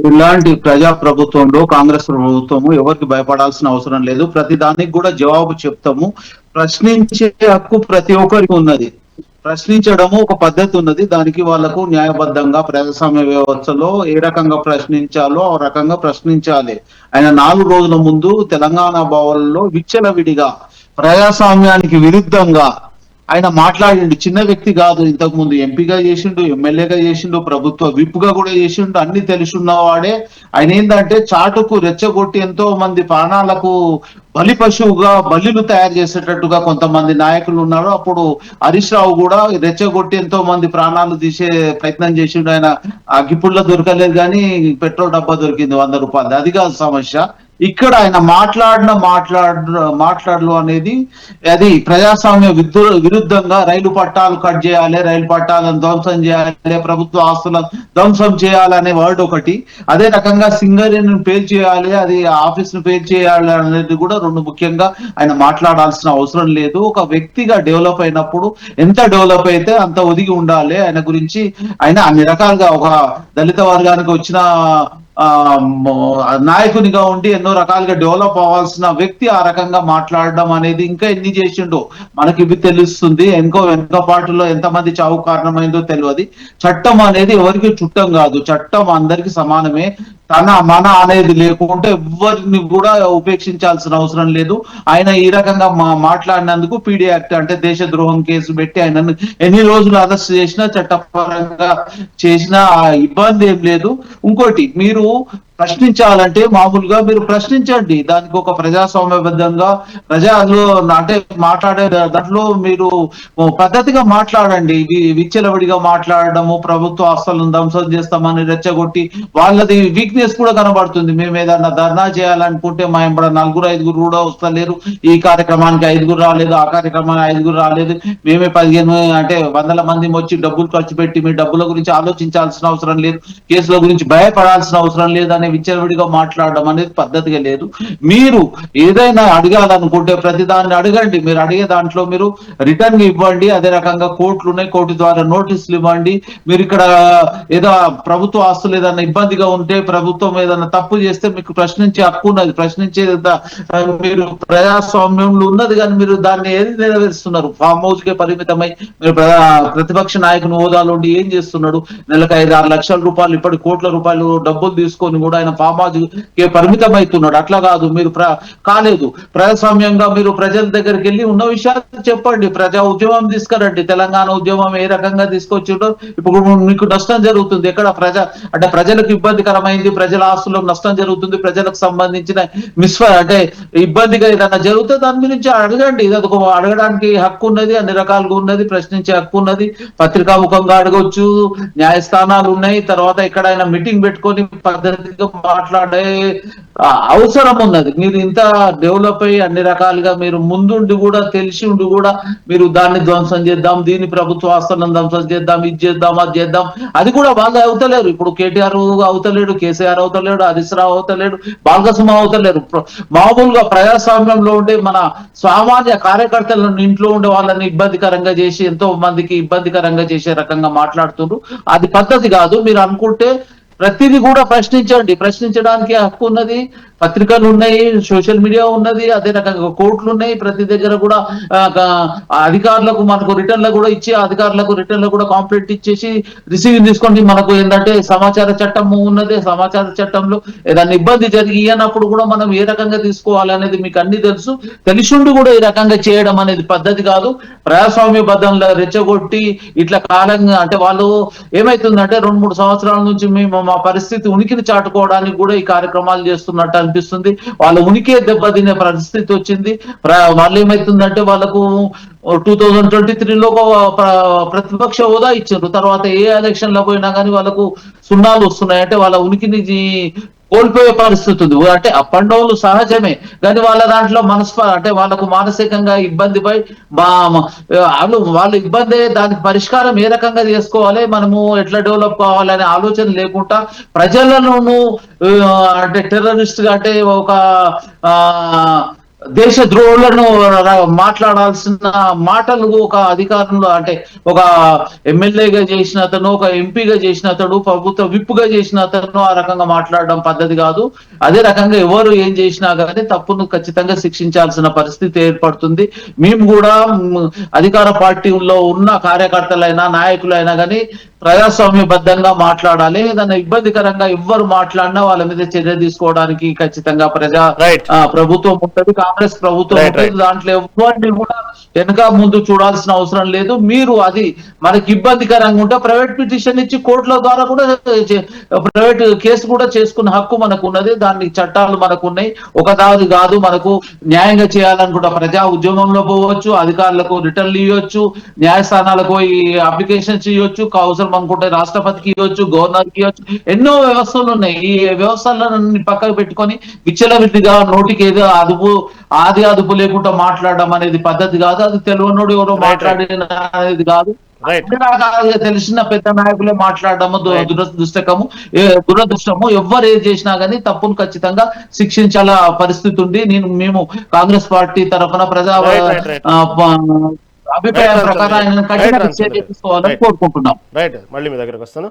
ఇలాంటి ప్రజా ప్రభుత్వంలో కాంగ్రెస్ ప్రభుత్వము ఎవరికి భయపడాల్సిన అవసరం లేదు. ప్రతి దానికి కూడా జవాబు చెప్తాము. ప్రశ్నించే హక్కు ప్రతి ఒక్కరికి ఉన్నది. ప్రశ్నించడము ఒక పద్ధతి ఉన్నది. దానికి వాళ్ళకు న్యాయబద్ధంగా ప్రజాస్వామ్య వ్యవస్థలో ఏ రకంగా ప్రశ్నించాలో ఆ రకంగా ప్రశ్నించాలి. ఆయన 4 రోజుల ముందు తెలంగాణ భవన్లో విచ్చలవిడిగా ప్రజాస్వామ్యానికి విరుద్ధంగా ఆయన మాట్లాడిండు. చిన్న వ్యక్తి కాదు, ఇంతకు ముందు ఎంపీగా చేసిండు, ఎమ్మెల్యేగా చేసిండు, ప్రభుత్వ విప్గా కూడా చేసిండు. అన్ని తెలుసున్నవాడే. ఆయన ఏంటంటే చాటుకు రెచ్చగొట్టి ఎంతో మంది ప్రాణాలకు బలి పశువుగా బలిలు తయారు చేసేటట్టుగా కొంతమంది నాయకులు ఉన్నారు. అప్పుడు హరీష్ రావు కూడా రెచ్చగొట్టి ఎంతో మంది ప్రాణాలు తీసే ప్రయత్నం చేసిండు. ఆయన అగ్గిపుల్ల దొరకలేదు కానీ పెట్రోల్ డబ్బా దొరికింది 100 రూపాయలు. అది కాదు సమస్య. ఇక్కడ ఆయన మాట్లాడలు అనేది అది ప్రజాస్వామ్య విరుద్ధంగా రైలు పట్టాలు కట్ చేయాలి, రైలు పట్టాలను ధ్వంసం చేయాలి, ప్రభుత్వ ఆస్తులను ధ్వంసం చేయాలనే వర్డ్ ఒకటి. అదే రకంగా సింగరేణిని పేల్ చేయాలి, అది ఆఫీస్ ను పేల్ చేయాలి అనేది కూడా రెండు ముఖ్యంగా ఆయన మాట్లాడాల్సిన అవసరం లేదు. ఒక వ్యక్తిగా డెవలప్ అయినప్పుడు ఎంత డెవలప్ అయితే అంత ఒదిగి ఉండాలి. ఆయన గురించి ఆయన అన్ని రకాలుగా ఒక దళిత వర్గానికి వచ్చిన నాయకునిగా ఉండి ఎన్నో రకాలుగా డెవలప్ అవ్వాల్సిన వ్యక్తి ఆ రకంగా మాట్లాడడం అనేది ఇంకా ఎన్ని చేసిండో మనకి ఇవి తెలుస్తుంది. వెనక పాటులో ఎంతమంది చావు కారణమైందో తెలియదు. చట్టం అనేది ఎవరికి చుట్టం కాదు. చట్టం అందరికి సమానమే. మన అనేది లేకుంటే ఎవరిని కూడా ఉపేక్షించాల్సిన అవసరం లేదు. ఆయన ఈ రకంగా మాట్లాడినందుకు పీడీ యాక్ట్ అంటే దేశద్రోహం కేసు పెట్టి ఆయన ఎన్ని రోజులు అరెస్ట్ చేసినా చట్టపరంగా చేసినా ఇబ్బంది ఏం లేదు. ఇంకోటి, మీరు ప్రశ్నించాలంటే మామూలుగా మీరు ప్రశ్నించండి. దానికి ఒక ప్రజాస్వామ్యబద్ధంగా ప్రజలు అంటే మాట్లాడే దాంట్లో మీరు పద్ధతిగా మాట్లాడండి. విచ్చలవిడిగా మాట్లాడడము, ప్రభుత్వ ఆస్తులను ధ్వంసం చేస్తామని రెచ్చగొట్టి వాళ్ళది వీక్నెస్ కూడా కనబడుతుంది. మేము ఏదన్నా ధర్నా చేయాలనుకుంటే మా ఎంబడ 4-5 కూడా వస్తలేరు. ఈ కార్యక్రమానికి 5 రాలేదు, ఆ కార్యక్రమానికి 5 రాలేదు. మేమే 15 అంటే 100 మంది వచ్చి డబ్బులు ఖర్చు పెట్టి మీ డబ్బుల గురించి ఆలోచించాల్సిన అవసరం లేదు, కేసుల గురించి భయపడాల్సిన అవసరం లేదు అనే విచ్చలవిడిగా మాట్లాడడం అనేది పద్ధతిగా లేదు. మీరు ఏదైనా అడగాలనుకుంటే ప్రతిదాన్ని అడగండి. మీరు అడిగే దాంట్లో మీరు రిటర్న్ ఇవ్వండి. అదే రకంగా కోర్టులు ఉన్నాయి, కోర్టు ద్వారా నోటీసులు ఇవ్వండి. మీరు ఇక్కడ ఏదో ప్రభుత్వ ఆస్తులు ఏదైనా ఇబ్బందిగా ఉంటే, ప్రభుత్వం ఏదైనా తప్పు చేస్తే మీకు ప్రశ్నించే హక్కు ఉన్నది. ప్రశ్నించే మీరు ప్రజాస్వామ్యంలో ఉన్నది, కానీ మీరు దాన్ని ఏది నెరవేరుస్తున్నారు? ఫామ్ హౌస్ కే పరిమితమై మీరు ప్రతిపక్ష నాయకుని హోదాలో ఉండి ఏం చేస్తున్నాడు? నెలకు 5-6 లక్షల రూపాయలు, ఇప్పటి కోట్ల రూపాయలు డబ్బులు తీసుకొని కూడా ఆయన ఫామ్ హౌస్ కే పరిమితం అవుతున్నాడు. అట్లా కాదు, మీరు కాలేదు. ప్రజాస్వామ్యంగా మీరు ప్రజల దగ్గరికి వెళ్ళి ఉన్న విషయాలు చెప్పండి. ప్రజా ఉద్యమం తీసుకురండి. తెలంగాణ ఉద్యమం ఏ రకంగా తీసుకొచ్చిండో ఇప్పుడు మీకు నష్టం జరుగుతుంది. ఎక్కడ అంటే ప్రజలకు ఇబ్బందికరమైంది, ప్రజల ఆస్తులకు నష్టం జరుగుతుంది, ప్రజలకు సంబంధించిన అంటే ఇబ్బందిగా ఏదైనా జరిగితే దాని గురించి అడగండి. అడగడానికి హక్కు ఉన్నది, అన్ని రకాలుగా ఉన్నది, ప్రశ్నించే హక్కు ఉన్నది. పత్రికా ముఖంగా అడగొచ్చు, న్యాయస్థానాలు ఉన్నాయి. తర్వాత ఎక్కడైనా మీటింగ్ పెట్టుకొని పద్ధతిగా మాట్లాడే అవసరం ఉన్నది. మీరు ఇంత డెవలప్ అయ్యి అన్ని రకాలుగా మీరు ముందుండి కూడా తెలిసి ఉండి కూడా మీరు దాన్ని ధ్వంసం చేద్దాం, దీన్ని ప్రభుత్వ ఆస్తులను ధ్వంసం చేద్దాం, ఇది చేద్దాం, అది చేద్దాం, అది కూడా వాళ్ళు అవుతలేరు. ఇప్పుడు కేటీఆర్ అవుతలేడు, కేసీఆర్ అవుతలేడు, హరీష్ రావు అవుతలేడు, బాలకృష్ణ అవుతలేరు. మామూలుగా ప్రజాస్వామ్యంలో ఉండే మన సామాన్య కార్యకర్తలను ఇంట్లో ఉండే వాళ్ళని ఇబ్బందికరంగా చేసి ఎంతో మందికి ఇబ్బందికరంగా చేసే రకంగా మాట్లాడుతున్నారు. అది పద్ధతి కాదు. మీరు అనుకుంటే ప్రతిదీ కూడా ప్రశ్నించండి. ప్రశ్నించడానికి హక్కు ఉన్నది. పత్రికలు ఉన్నాయి, సోషల్ మీడియా ఉన్నది, అదే రకంగా కోర్టులు ఉన్నాయి. ప్రతి దగ్గర కూడా అధికారులకు మనకు రిటర్న్లు కూడా ఇచ్చి అధికారులకు రిటర్న్లు కూడా కాంప్లీట్ ఇచ్చేసి రిసీవింగ్ తీసుకోండి. మనకు ఏంటంటే సమాచార చట్టం ఉన్నది. సమాచార చట్టంలో ఏదైనా ఇబ్బంది జరిగినప్పుడు కూడా మనం ఏ రకంగా తీసుకోవాలి అనేది మీకు అన్ని తెలుసు. తెలిసిండు కూడా ఈ రకంగా చేయడం అనేది పద్ధతి కాదు. ప్రజాస్వామ్య బద్దంలో రెచ్చగొట్టి ఇట్లా కాలంగా అంటే వాళ్ళు ఏమైతుందంటే 2-3 సంవత్సరాల నుంచి మేము మా పరిస్థితి ఉనికిని చాటుకోవడానికి కూడా ఈ కార్యక్రమాలు చేస్తున్నట్టు అనిపిస్తుంది. వాళ్ళ ఉనికే దెబ్బతినే పరిస్థితి వచ్చింది. వాళ్ళు ఏమైతుందంటే వాళ్ళకు 2023లో ప్రతిపక్ష హోదా ఇచ్చారు. తర్వాత ఏ ఎలక్షన్ లో పోయినా కానీ వాళ్ళకు సున్నాలు వస్తున్నాయి. అంటే వాళ్ళ ఉనికిని కోల్పోయే పరిస్థితి ఉంది. అంటే అప్ అండ్ డౌన్లు సహజమే, కానీ వాళ్ళ దాంట్లో అంటే వాళ్ళకు మానసికంగా ఇబ్బందిపై వాళ్ళు ఇబ్బంది, దానికి పరిష్కారం ఏ రకంగా చేసుకోవాలి, మనము ఎట్లా డెవలప్ కావాలనే ఆలోచన లేకుండా ప్రజలను అంటే టెర్రరిస్ట్ గా అంటే ఒక దేశ ద్రోహులను మాట్లాడాల్సిన మాటలు ఒక అధికారంలో అంటే ఒక ఎమ్మెల్యేగా చేసిన అతను, ఒక ఎంపీగా చేసిన అతడు, ప్రభుత్వ విప్పుగా చేసిన అతను ఆ రకంగా మాట్లాడడం పద్ధతి కాదు. అదే రకంగా ఎవరు ఏం చేసినా కానీ తప్పును ఖచ్చితంగా శిక్షించాల్సిన పరిస్థితి ఏర్పడుతుంది. మేము కూడా అధికార పార్టీలో ఉన్న కార్యకర్తలైనా నాయకులైనా కానీ ప్రజాస్వామ్యబద్ధంగా మాట్లాడాలి. ఏదైనా ఇబ్బందికరంగా ఎవ్వరు మాట్లాడినా వాళ్ళ మీద చర్య తీసుకోవడానికి ఖచ్చితంగా ప్రభుత్వం ఉంటది, కాంగ్రెస్ ప్రభుత్వం ఉంటుంది. దాంట్లో ఎవరిని కూడా వెనక ముందు చూడాల్సిన అవసరం లేదు. మీరు అది మనకి ఇబ్బందికరంగా ఉంటే ప్రైవేట్ పిటిషన్ ఇచ్చి కోర్టుల ద్వారా కూడా ప్రైవేట్ కేసు కూడా చేసుకున్న హక్కు మనకు ఉన్నది. దానికి చట్టాలు మనకు ఉన్నాయి. ఒక దారి కాదు, మనకు న్యాయంగా చేయాలనుకుంటే ప్రజా ఉద్యమంలో పోవచ్చు, అధికారులకు రిటర్న్లు ఇవ్వచ్చు, న్యాయస్థానాలకు ఈ అప్లికేషన్స్ ఇవ్వచ్చు, అవసరం అనుకుంటే రాష్ట్రపతికి ఇవ్వచ్చు, గవర్నర్కి ఇవ్వచ్చు. ఎన్నో వ్యవస్థలు ఉన్నాయి. ఈ వ్యవస్థలను పక్కకు పెట్టుకొని విచ్చలవిడిగా నోటికి ఏదో అదుపు లేకుండా మాట్లాడడం అనేది పద్ధతి కాదు. అది తెలియనోడు ఎవరో మాట్లాడిన అనేది కాదు. తెలిసిన పెద్ద నాయకులే మాట్లాడడము దురదృష్టము. ఎవ్వరు ఏది చేసినా గానీ తప్పును ఖచ్చితంగా శిక్షించాల పరిస్థితి ఉంది. మేము కాంగ్రెస్ పార్టీ తరఫున ప్రజా అభిప్రాయం ప్రకారం ఆయన కఠిన చర్య తీసుకోవాలని కోరుకుంటున్నాం. రైట్, మళ్ళీ మీ దగ్గరకు వస్తాను.